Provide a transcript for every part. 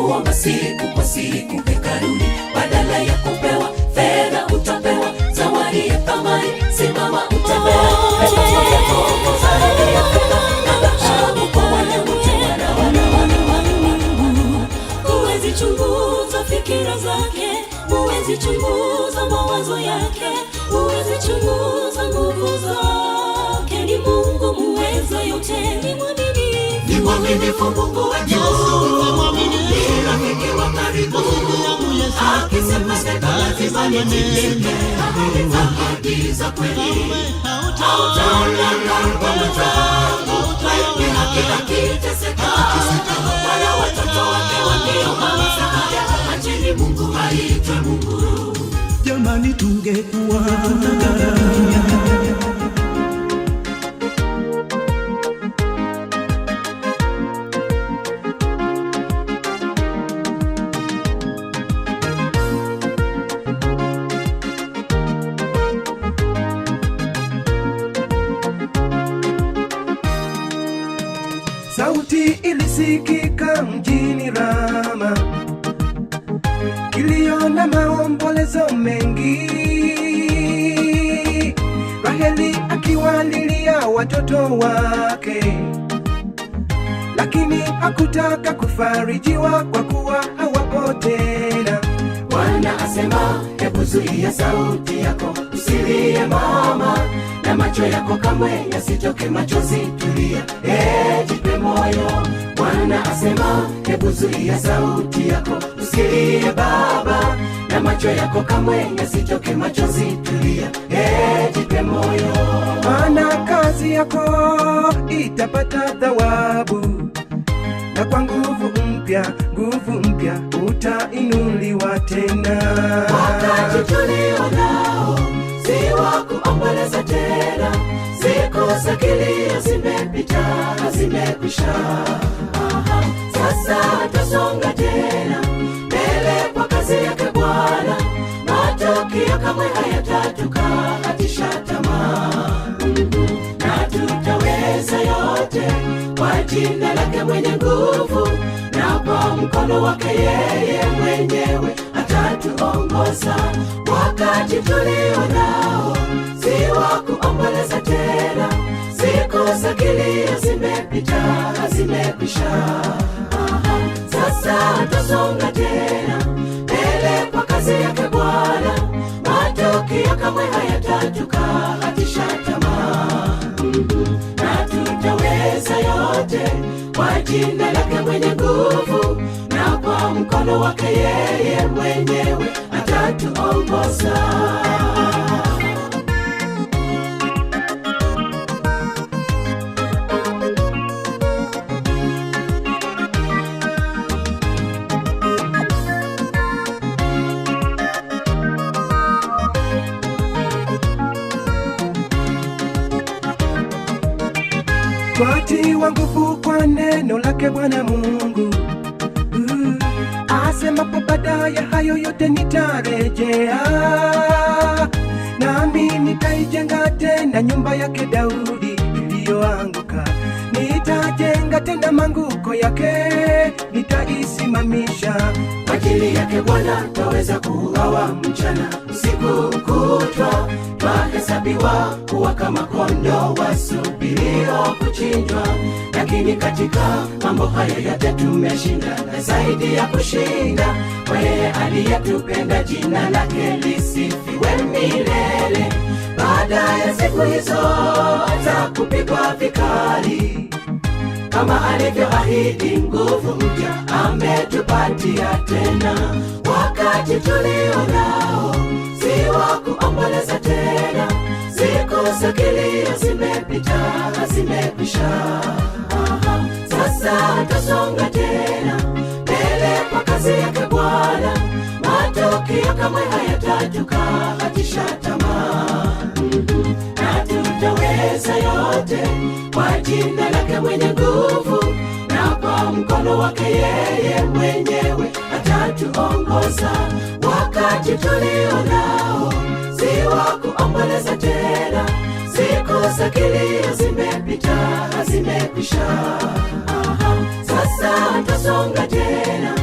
kuomba siku kwa siku hekaluni, badala ya kupewa fedha utapewa zawadi ya thamani. Simama utembee, utaongoza hali ya fedha na dhahabu kwa wale wote huwezi chunguza fikira zake, huwezi chunguza mawazo yake, huwezi chunguza nguvu zake. Ni Mungu muweza yote, ni mwaminifu Mungu wetu, ni rafiki wa karibu. Akisema neno lazima litimike, ahadi za kweli hautaona kwa mwenzangu. Wengi akiteseka, wala watoto wake wakiomba acheni Mungu aitwe Mungu. Jamani, tungekuwa tunagaramia sauti ilisikika mjini Rama, kilio na maombolezo mengi, Raheli akiwalilia watoto wake, lakini hakutaka kufarijiwa kwa kuwa hawapo tena. Bwana asema, hebu zuia sauti yako, usilie mama, na macho yako kamwe yasitoke machozi. Tulia, jipe moyo. Bwana asema, hebu zuia sauti yako, usilie baba, na macho yako kamwe yasitoke machozi. Tulia, jipe moyo. Maana kazi yako itapata thawabu, na kwa nguvu mpya utainuliwa tena. Wakati tulio nao si wa kuomboleza tena, siku za kilio zimepita, zimekwisha. Sasa tusonga tena mbele kwa kazi yake Bwana, matokeo kamwe hayatatukatisha tamaa. Na tutaweza yote kwa jina lake mwenye nguvu, na kwa mkono wake yeye mwenyewe atatuongoza. Wakati tulio nao si wa kuomboleza tena, siku za kilio zimepita, zimekwisha. Sasa tusonga tena mbele kwa kazi yake Bwana, matokeo kamwe hayatatukatisha tamaa. Na tutaweza yote kwa jina lake mwenye nguvu, na kwa mkono wake yeye mwenyewe atatuongoza. Kwatiwa nguvu kwa neno lake Bwana Mungu, asemapo baadaye hayo yote nitarejea, nami nitaijenga tena nyumba yake Daudi iliyoanguka. Nitajenga tena manguko yake, nitaisimamisha. Kwa ajili yake Bwana twaweza kuuawa mchana, usiku kutwa twahesabiwa kuwa kama kondoo wasubirio kuchinjwa. Lakini katika mambo hayo yote tumeshinda, na zaidi ya kushinda, kwa yeye aliyetupenda, jina lake lisifiwe milele. Baada ya siku hizo za kupigwa vikali, kama alivyoahidi, nguvu mpya ametupatia tena. Wakati tulio nao si wa kuomboleza tena, siku za kilio zimepita, zimekwisha. Sasa tusonga tena mbele kwa kazi yake Bwana, matokeo kamwe hayatatukatisha tamaa. Na tutaweza yote kwa jina lake mwenye nguvu, na kwa mkono wake yeye mwenyewe atatuongoza. Wakati tulio nao si wa kuomboleza tena, siku za kilio zimepita, zimekwisha. Sasa tusonga tena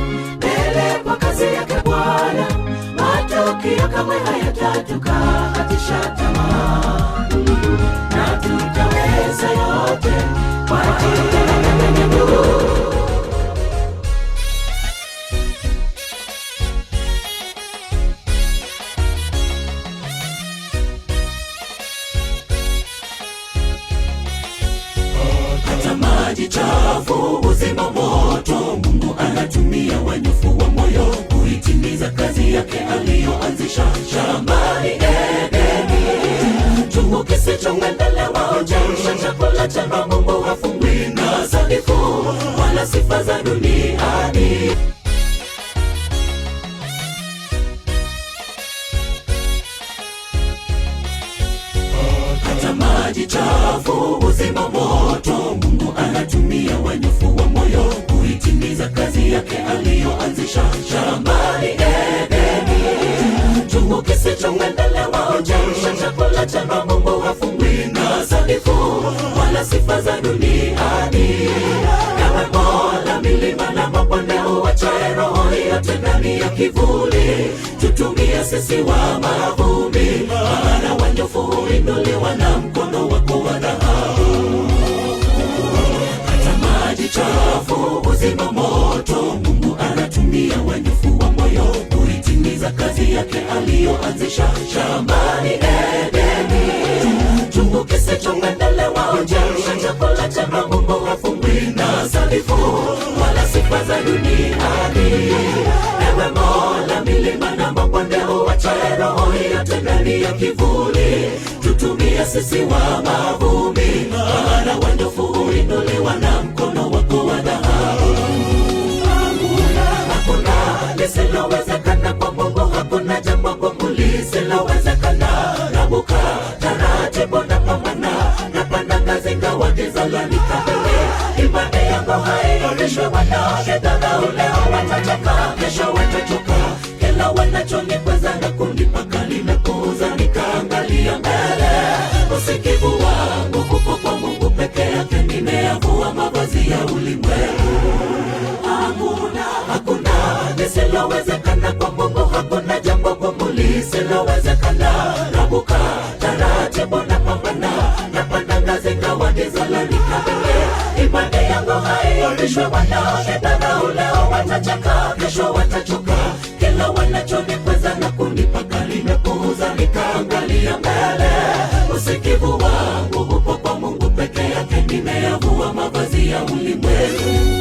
kamwe hayatatukatisha tamaa, na tutaweza yote kwa jina la Mungu. Hata maji chafu uzima moto, Mungu anatumia wanyofu wa moyo kuitimiza kazi yake aliyoanzisha shambani Edeni. Chungu kisichoendelewa huchemsha chakula cha Mungu, hafungwi na sanifu wala sifa za duniani. Hata maji chafu uzima moto, Mungu anatumia wanyofu wa moyo kuitimiza kazi yake aliyoanzisha shambani Edeni. Chungu kisichoendelewa huchemsha chakula cha Mungu, hafungwi na sanifu wala sifa za duniani. Ewe Mola, milima na mabonde uache roho yote ndani ya kivuli, tutumie sisi wa mavumbi, maana wanyofu huinuliwa na mkono wako wa dhahabu. Hata maji chafu uzima moto, Mungu anatumia wanyofu wa moyo kuitimiza kazi yake aliyoanzisha shambani Edeni. Chungu kisichoendelewa huchemsha chakula cha Mungu, hafungwi na sanifu wala sifa za duniani. Ewe Mola, milima na mabonde uache roho yote ndani ya kivuli, tutumie sisi wa mavumbi, maana wanyofu huinuliwa na mkono wako wa dhahabu. Hakuna lisilowezekana kwa Mungu, hakuna jambo gumu lisilowezekana. Rabuka taratibu na pambana, napanda ngazi ingawa giza lanikabili. Imani yangu haioneshwe, wanaodharau leo watachoka, kesho watachoka. Kila wanachonikweza na kunipaka limepuuza, nikaangalia mbele. Usikivu wangu kupo kwa Mungu peke yake, nimeyavua mavazi ya ulimwengu. Hakuna lisilowezekana kwa Mungu, hakuna jambo gumu lisilowezekana. Rabuka taratibu na pambana, napanda ngazi ingawa giza lanikabili. Imani yangu haioneshwe, wanaodharau leo watachoka, kesho watachoka. Kila wanachonikweza na kunipaka limepuuza, nikaangalia mbele. Usikivu wangu upo kwa Mungu peke yake, nimeyavua mavazi ya ulimwengu.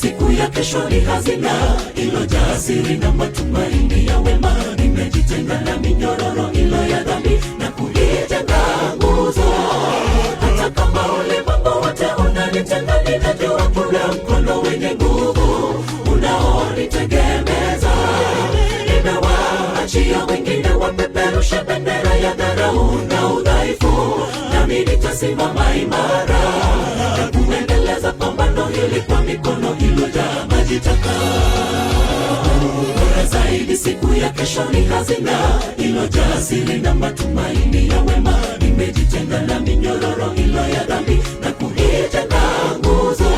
Siku ya kesho ni hazina ilojaa siri na matumaini ya wema. Nimejitenga na minyororo ilo ya dhambi na kuijenga nguzo. Hata kama ulimwengu wote unanitenga, ninajua kuna mkono wenye nguvu unaonitegemeza. Nimewaachia wengine wapeperushe bendera ya dharau na udhaifu, nami nitasimama imara na kuendeleza pambano hili kwa mikono iliyojaa maji taka. Bora zaidi siku ya kesho ni hazina ilojaa siri na matumaini ya wema. Nimejitenga na minyororo ilo ya dhambi na kuijenga nguzo.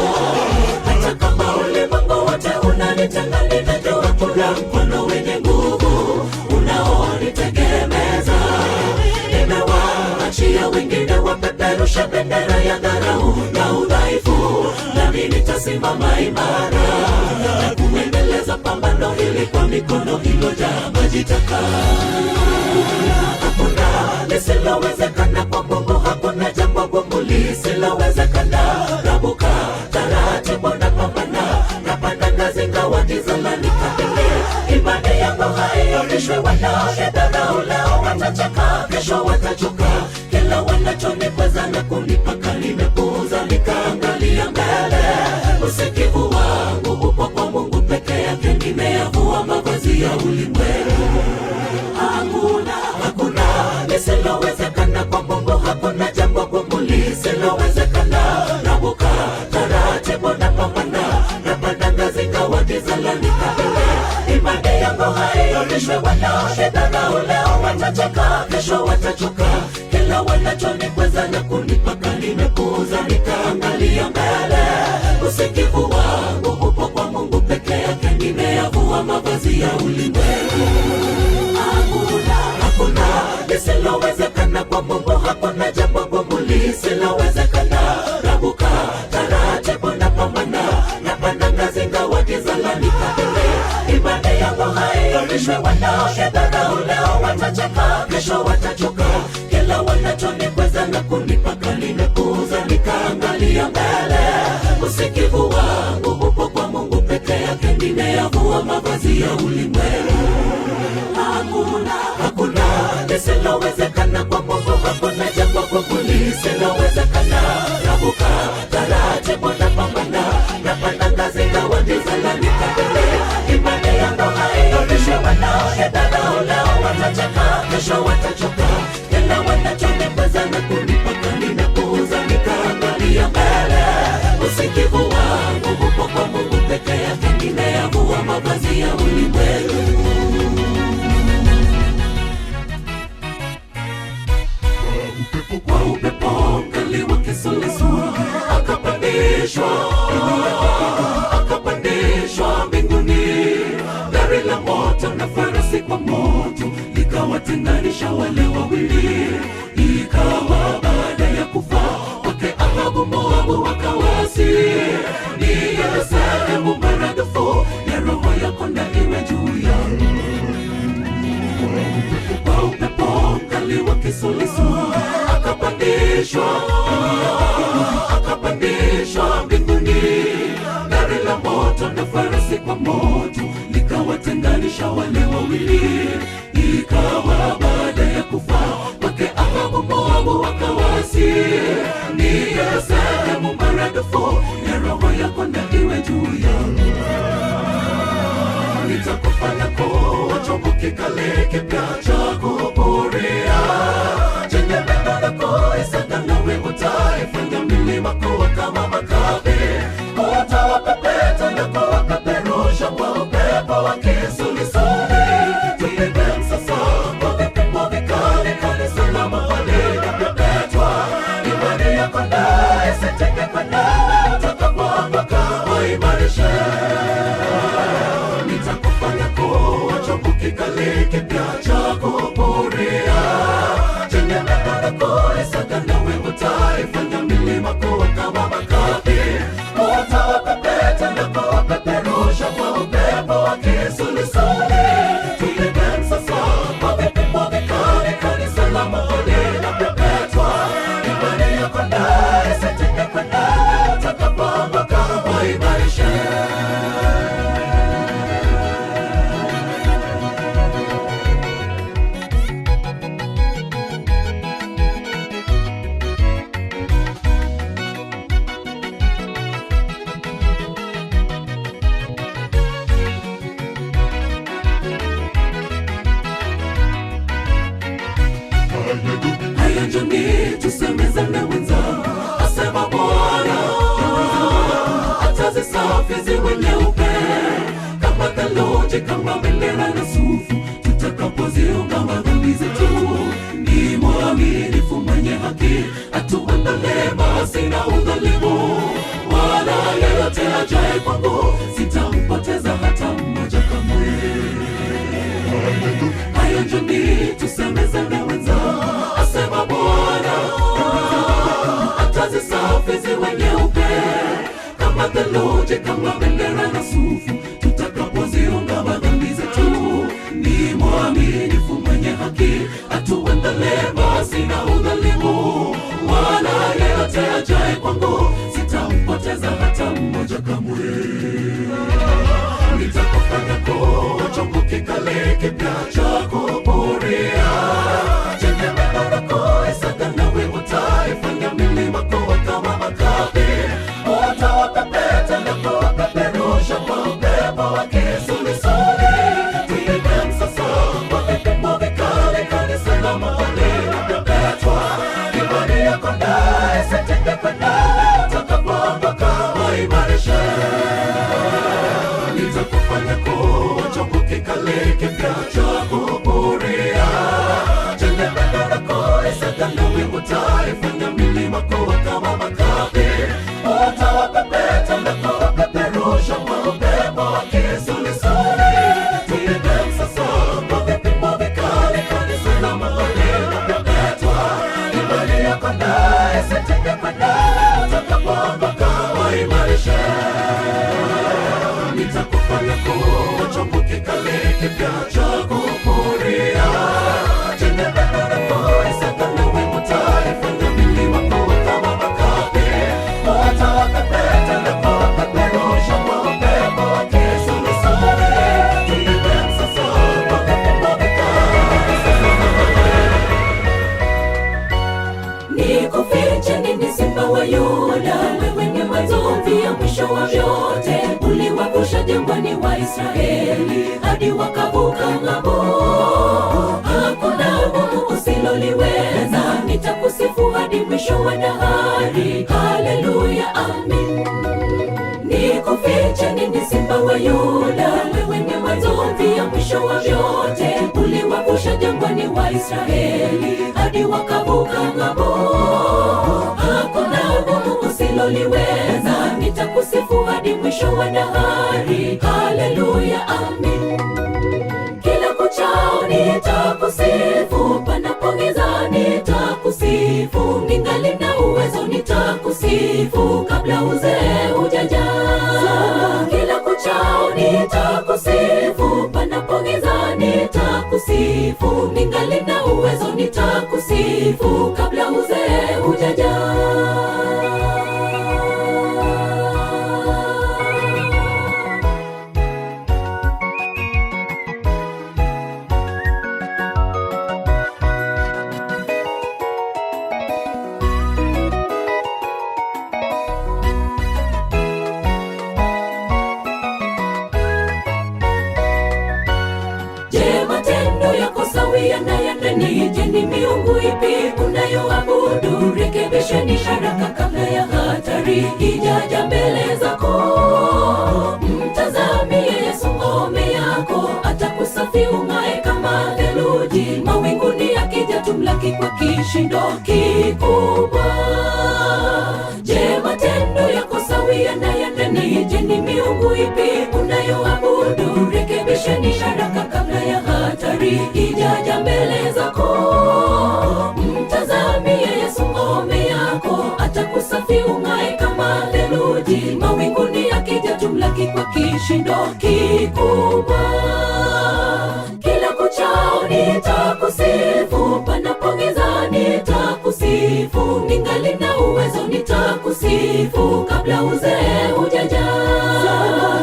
Hata kama ulimwengu wote unanitenga, ninajua kuna mkono wenye nguvu unaonitegemeza. Nimewaachia wengine wapeperushe bendera ya dharau na udhaifu, nami nitasimama imara na kuendeleza pambano hili kwa mikono iliyojaa maji taka. Hakuna lisilowezekana kwa Mungu, hakuna jambo gumu lisilowezekana. Rabuka taratibu na pambana, napanda ngazi ingawa giza lanikabili. Imani yangu haioneshwe, wanaodharau leo watachoka, kesho watachoka. Kila wanachonikweza na kunipaka limepuuza, nikaangalia mbele. Usikivu wangu upo kwa Mungu peke yake, nimeyavua mavazi ya ulimwengu. Hakuna lisilowezekana kwa Mungu, hakuna jambo gumu lisilowezekana. wanachonikweza na kunipaka nimepuuza, nikaangalia mbele. Usikivu wangu upo kwa Mungu peke yake, nimeyavua mavazi ya ulimwengu. Hakuna lisilowezekana kwa Mungu, hakuna jambo gumu lisilowezekana. Rabuka taratibu na pambana, napanda ngazi ngawa giza lanikabili. Imani yangu haionishwe, wanaodharau leo watacheka, kesho watachoka. Kila wanachonikweza na kunipaka nimepuuza, nikaangalia mbele. Usikivu wangu upo kwa Mungu peke yake, nimeyavua mavazi ya ulimwengu. Hakuna lisilowezekana kwa Mungu, hakuna jambo gumu lisilowezekana. Rabuka taratibu na pambana, napanda ngazi ngawa giza lanikabili. Imani yangu haionishwe, wanaodharau leo watacheka, kesho watachoka. Kila wanachonikweza na kunipaka nimepuuza, nikaangalia mbele. Usikivu wangu upo kwa Mungu peke yake, nimeyavua mavazi ya ulimwengu. Kwa upepo mkali wa kisulisuli akapandishwa mbinguni. Gari la moto na farasi kwa moto likawatenganisha wale wawili. Ikawa baada ya kufa kwake Ahabu, Moabu wakawasi. Ni Yerusalemu maradufu ya roho yako na iwe juu yangu. Kwa upepo mkali wa kisulisuli akapandishwa mbinguni. Gari la moto na farasi kwa moto likawatenganisha wale wawili. Ikawa baada ya kufa kwake Ahabu, Moabu wakawasi. Ni Yerusalemu maradufu ya roho yako na iwe juu yangu. Nitakufanya kuwa chombo kikale kipya cha kupuria, chenye meno na kuisaga nawe utaifanya milima kuwa kama makapi. Utawapepeta na kuwapeperusha kwa upepo wa kisulisuli. Tupige msasa kwa vipimo vikali, kanisa la mahali linapepetwa. Imani yako na isitenge kwenda, utakapoanguka waimarishe. Nitakufanya kuwa chombo kikali kipya cha kupuria, chenye meno na kuisaga nawe utaifanya milima kuwa kama makapi. Utawapepeta na kuwapeperusha kwa upepo wa kisulisuli. Tupige msasa kwa vipimo vikali, kanisa la mahali linapepetwa. Imani yako na isitenge kwenda, utakapoanguka waimarishe. Haya njoni tusemezane wenzangu, asema Bwana. Atazisafi ziwe nyeupe kama theluji, kama bendera na sufu, tutakapoziungama dhambi zetu. Ni mwaminifu mwenye haki, atuondolee maasi na udhalimu. Wala yeyote ajaye kwangu, sitampoteza hata mmoja kamwe. Haya njoni tusemezane wenzangu, asema Bwana. Atazisafi ziwe nyeupe kama theluji, kama bendera na sufu, tutakapoziungama dhambi zetu. Ni mwaminifu mwenye haki, atuondolee maasi na udhalimu. Wala yeyote ajaye kwangu, sitampoteza hata mmoja kamwe. Nitakufanya kuwa chombo kikale kipya cha kupuria, chenye meno na kuisaga nawe utaifanya milima kuwa kama makapi. Utawapepeta na kuwapeperusha kwa upepo Isaka nawe utaifanya milima kuwa kama makapi, utawapepeta na kuwapeperusha kwa upepo wa kisulisuli. Tuende sasa kwa vipimo vikali, kanisa la mahali linapepetwa. Imani yako naye sitenge kwenda, utakapoondoka waimarishe. Nitakufanya kuwa chombo kikali kipya cha kupuria. Chenye neno lako Isaka nawe utaifanya milima kuwa kama makapi, utawapepeta na kuwapeperusha kwa upepo wa kisulisuli. Tuende sasa kwa vipimo vikali. Nikufiche nini simba wa Yuda? Wewe ni mwanzo ya mwisho wa vyote. Uliwavusha jangwani wa Israeli hadi wakavuka ng'ambo. Hakuna gumu usiloliweza. Nitakusifu hadi mwisho wa dahari. Haleluya, amin. Nikufiche nini simba wa Yuda? Wewe ni mwanzo ya mwisho wa vyote. Uliwavusha jangwani wa Israeli hadi wakavuka ng'ambo. Hakuna gumu usiloliweza. Nitakusifu hadi mwisho wa dahari. Haleluya, amin. Kila kuchao nitakusifu, panapo giza nitakusifu. Ningali na uwezo nitakusifu, kabla uzee hujaja. Kila kuchao nitakusifu, panapo giza nitakusifu. Ningali na uwezo nitakusifu, kabla uzee hujaja. Je, ni miungu ipi unayoabudu? Rekebisheni haraka kabla ya hatari ijaja mbele zako. Mtazamie Yesu ngome yako, atakusafi ung'ae kama theluji. Mawinguni akija tumlaki kwa kishindo kikubwa. Je, matendo yako sawia na ya ndani? Je, ni miungu ipi unayoabudu? Rekebisheni haraka kabla ya hatari ijaja mbele zako. Mtazamie Yesu ngome yako, atakusafi ung'ae kama theluji. Mawinguni akija tumlaki kwa kishindo kikubwa. Kila kuchao nitakusifu, panapo giza nitakusifu. Ningali na uwezo nitakusifu, kabla uzee hujaja.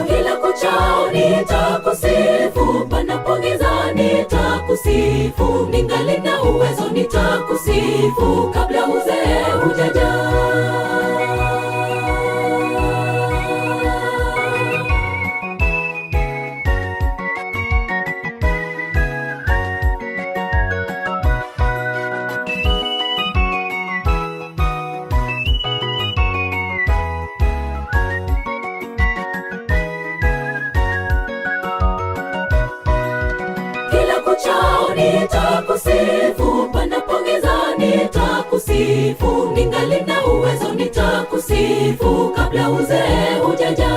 Kila kuchao nitakusifu, panapo giza nitakusifu. Ningali na uwezo nitakusifu, kabla uzee hujaja. Kuchao nitakusifu, panapo giza nitakusifu. Ningali na uwezo nitakusifu, kabla uzee hujaja.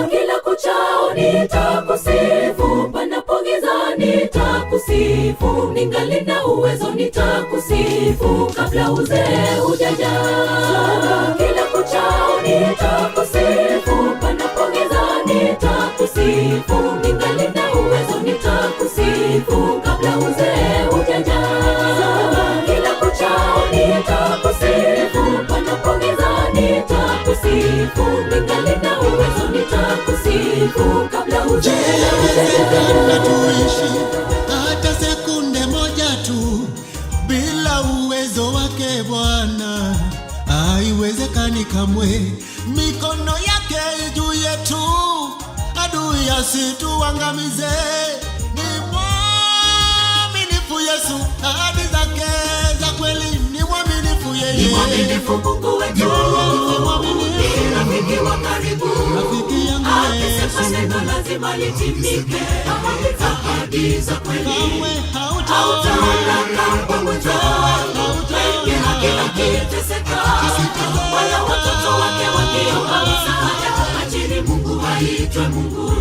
Kila kuchao nitakusifu, panapo giza nitakusifu. Ningali na uwezo nitakusifu, kabla uzee hujaja. Kila kuchao nitakusifu, panapo giza nitakusifu. Ningali na uwezo nitakusifu, kabla uzee hujaja. Kila kuchao nitakusifu, panapo giza nitakusifu. Ningali na uwezo nitakusifu, kabla uzee hujaja. Tuishi hata sekunde moja tu bila uwezo wake Bwana, haiwezekani kamwe. Mikono yake juu yetu, adui asituangamize. Ni mwaminifu Yesu, ahadi zake za kweli. Ni mwaminifu yeye, ni mwaminifu Mungu wetu, ni rafiki wa karibu. Akisema neno lazima litimike. Ahadi za kweli, hautaona kama akiteseka, wala watoto wake wakiomba msaada. Acheni Mungu aitwe Mungu.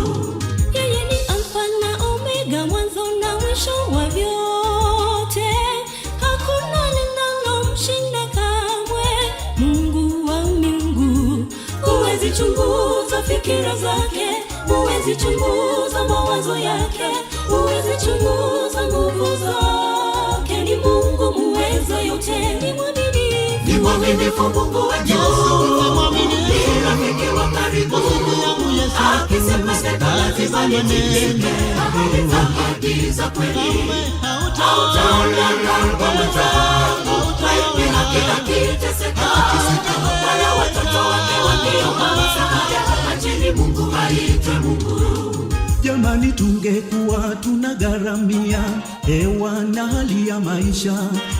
Yeye ni Alfa na Omega, mwanzo na mwisho wa vyote. Hakuna linalomshinda kamwe. Mungu wa miungu, huwezi chunguza fikira zake, huwezi chunguza mawazo yake, huwezi chunguza nguvu zake. Ni Mungu muweza yote, ni mwaminifu, ni mwaminifu Mungu wetu, ni rafiki wa karibu. Akisema neno lazima litimike, ahadi za kweli. Hautaonana kwa mwenzangu, bila kila kiteseka, wala watoto wake wakiomba msaada. Acheni Mungu aitwe Mungu. Jamani, tungekuwa tunagharamia hewa na hali ya maisha,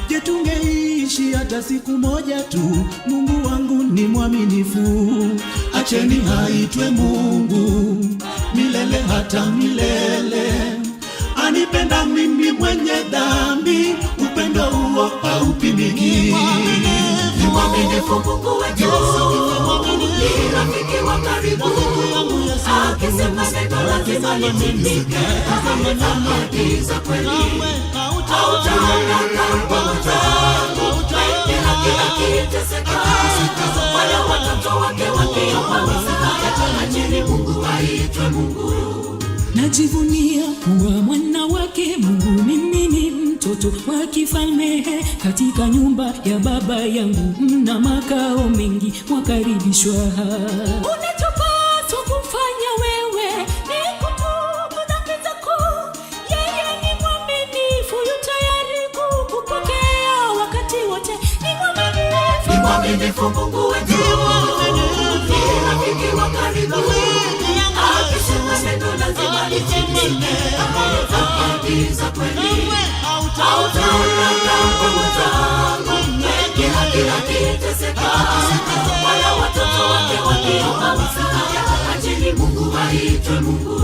je, tungeishi hata siku moja tu? Mungu wangu ni mwaminifu, acheni aitwe Mungu milele hata milele. Anipenda mimi mwenye dhambi, upendo huo haupimiki. Ni mwaminifu Mungu wetu, ni rafiki wa karibu. Akisema neno lazima litimike, ahadi za kweli. Hautaonana kwa mwenzangu, bila kila kiteseka, wala watoto wake wakiomba msaada. Acheni Mungu aitwe Mungu. najivunia kuwa mwana wake Mungu. Mimi ni mtoto wa kifalme, katika nyumba ya baba yangu mna makao mengi, wakaribishwa. Unachopaswa kufanya wewe ni kutubu dhambi zako. Yeye ni mwaminifu, yu tayari kukupokea wakati wote. Ni mwaminifu Mungu wetu, ni rafiki wa karibu. Akisema neno lazima litimike, ahadi za kweli. Hautaonana kwa mwenzangu, kila kiteseka, wala watoto wake wakiomba msaada. Acheni Mungu aitwe Mungu.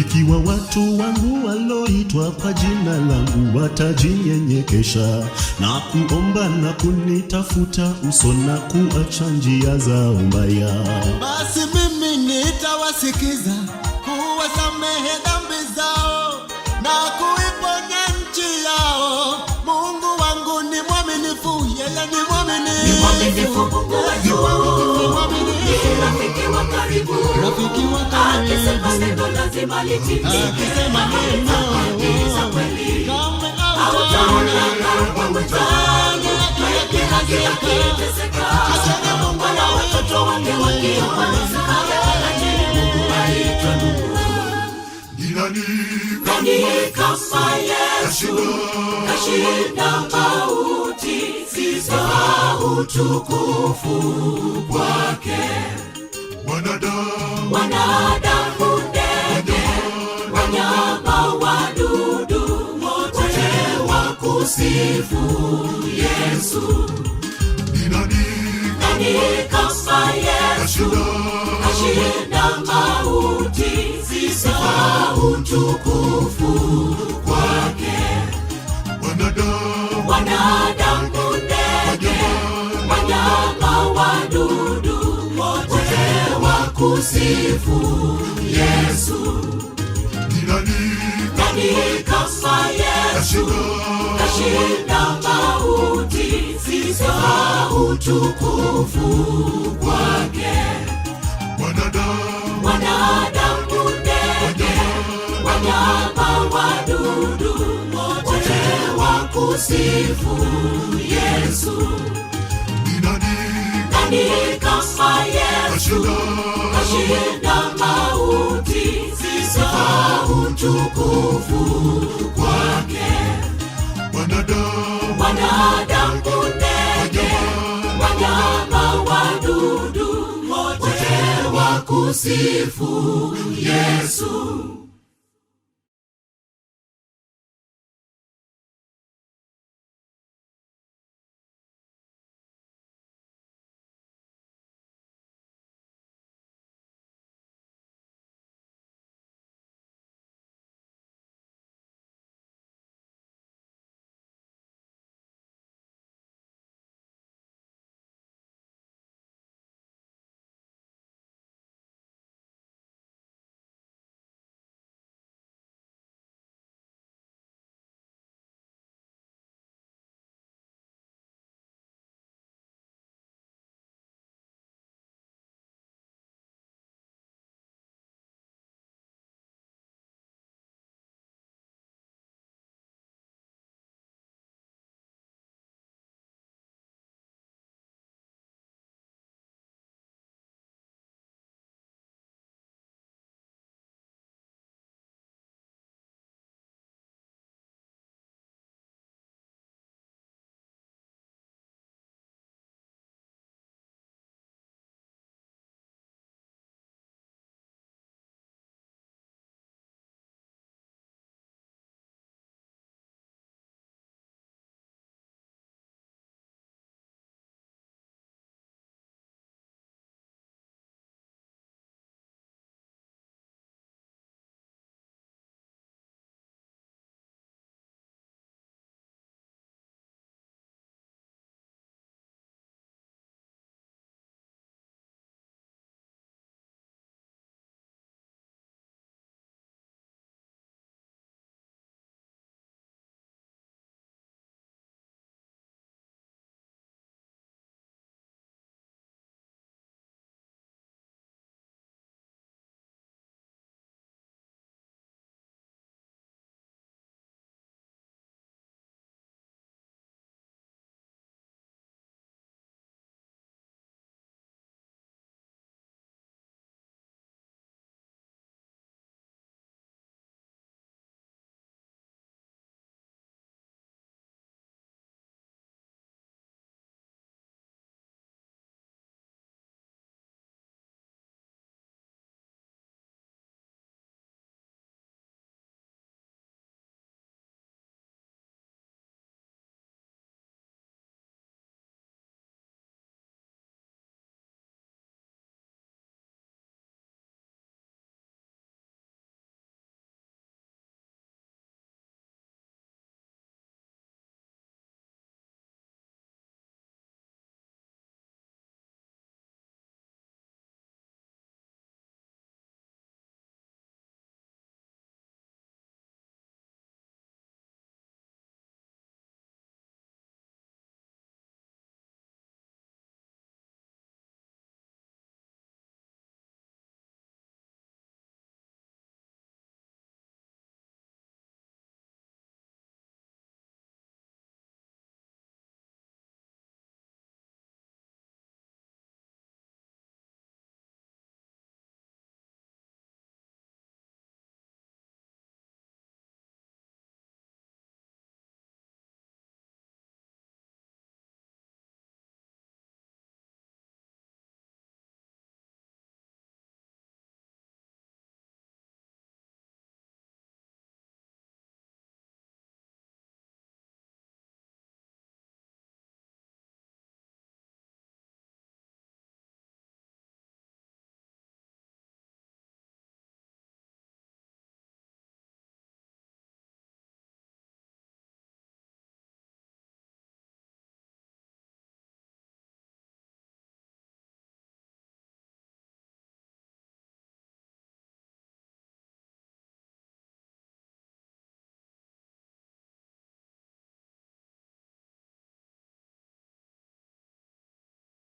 Ikiwa watu wangu waloitwa kwa jina langu watajinyenyekesha na kuomba na kunitafuta uso na kuacha njia zao mbaya, basi mimi nitawasikiza, kuwasamehe dhambi zao na kuiponya nchi yao. Mungu wangu ni mwaminifu, yeye ni mwaminifu. Ni mwaminifu Mungu wetu, ni rafiki wa karibu. Akisema neno lazima litimike, ahadi za kweli. Hautaonana kwa mwenzangu, kila kiteseka, wala watoto wake wakiomba msaada. Acheni Mungu aitwe Mungu. Nani kama Yesu kashinda mauti, sifa utukufu kwake. Wanadamu, ndege, wanyama, wadudu, wote wakusifu Yesu. Nani kama Yesu kashinda mauti, sifa utukufu kwake. Wanadamu, ndege, wanyama, wadudu, wote wakusifu Yesu. Nani kama Yesu kashinda mauti, sifa utukufu kwake. Wanadamu, ndege, wanyama, wadudu, wote wakusifu Yesu. Nani kama Yesu kashinda mauti, sifa utukufu kwake. Wanadamu, ndege, wanyama, wadudu, wote wakusifu Yesu.